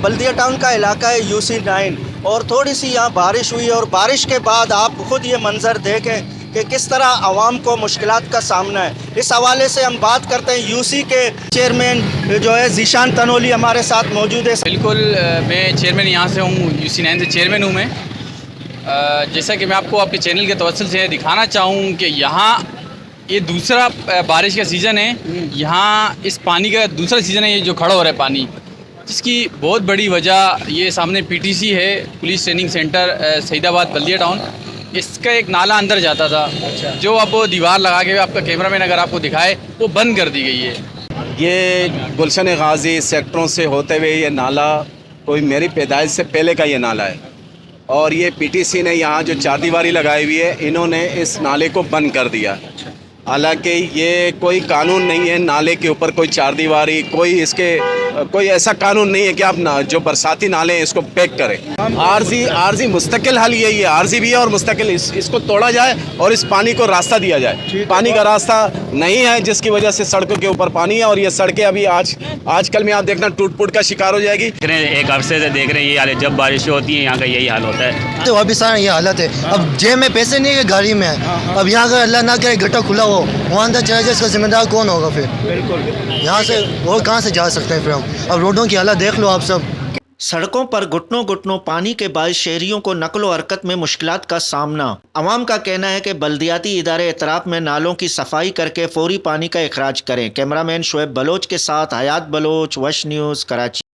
بلدیہ ٹاؤن کا علاقہ ہے UC9 اور تھوڑی سی یہاں بارش ہوئی اور بارش کے بعد آپ خود یہ منظر دیکھیں کہ کس طرح عوام کو مشکلات کا سامنا ہے۔ اس حوالے سے ہم بات کرتے ہیں UC کے چیئرمین جو ہے ذیشان تنولی ہمارے ساتھ موجود ہے۔ بالکل، میں چیئرمین یہاں سے ہوں، UC9 سے چیئرمین ہوں میں۔ جیسا کہ میں آپ کو آپ کے چینل کے توسل سے دکھانا چاہوں کہ یہاں یہ دوسرا بارش کا سیزن ہے، یہاں اس پانی کا دوسرا سیزن ہے یہ جو کھڑا ہو رہا ہے پانی، جس کی بہت بڑی وجہ یہ سامنے PTC ہے، پولیس ٹریننگ سینٹر سعید آباد بلدیہ ٹاؤن۔ اس کا ایک نالہ اندر جاتا تھا جو اب دیوار لگا کے آپ کا کیمرہ مین اگر آپ کو دکھائے وہ بند کر دی گئی ہے۔ یہ گلشن غازی سیکٹروں سے ہوتے ہوئے یہ نالہ کوئی میری پیدائش سے پہلے کا یہ نالہ ہے، اور یہ PTC نے یہاں جو چار دیواری لگائی ہوئی ہے انہوں نے اس نالے کو بند کر دیا۔ حالانکہ یہ کوئی قانون نہیں ہے نالے کے اوپر کوئی چار دیواری، کوئی ایسا قانون نہیں ہے کہ آپ جو برساتی نالے ہیں اس کو پیک کریں۔ عارضی مستقل حل یہی ہے، عارضی بھی ہے اور مستقل، اس کو توڑا جائے اور اس پانی کو راستہ دیا جائے۔ پانی کا راستہ نہیں ہے جس کی وجہ سے سڑکوں کے اوپر پانی ہے، اور یہ سڑکیں ابھی آج کل میں آپ دیکھنا ٹوٹ پھوٹ کا شکار ہو جائے گی۔ ایک عرصے سے دیکھ رہے ہیں یہ حال ہے، جب بارش ہوتی ہے یہاں کا یہی حال ہوتا ہے۔ تو ابھی سارا یہ حالت ہے، اب جیب میں پیسے نہیں ہے کہ گاڑی میں ہے، اب یہاں اگر اللہ نہ کرے گٹر کھلا ہو وہاں اندر چلا جائے، اس کا ذمہ دار کون ہوگا پھر؟ بالکل یہاں سے اور کہاں سے جا سکتے ہیں پھر ہم؟ اب روڈوں کی حالت دیکھ لو آپ سب۔ سڑکوں پر گھٹنوں پانی کے باعث شہریوں کو نقل و حرکت میں مشکلات کا سامنا۔ عوام کا کہنا ہے کہ بلدیاتی ادارے اطراف میں نالوں کی صفائی کر کے فوری پانی کا اخراج کریں۔ کیمرہ مین شعیب بلوچ کے ساتھ حیات بلوچ، وش نیوز، کراچی۔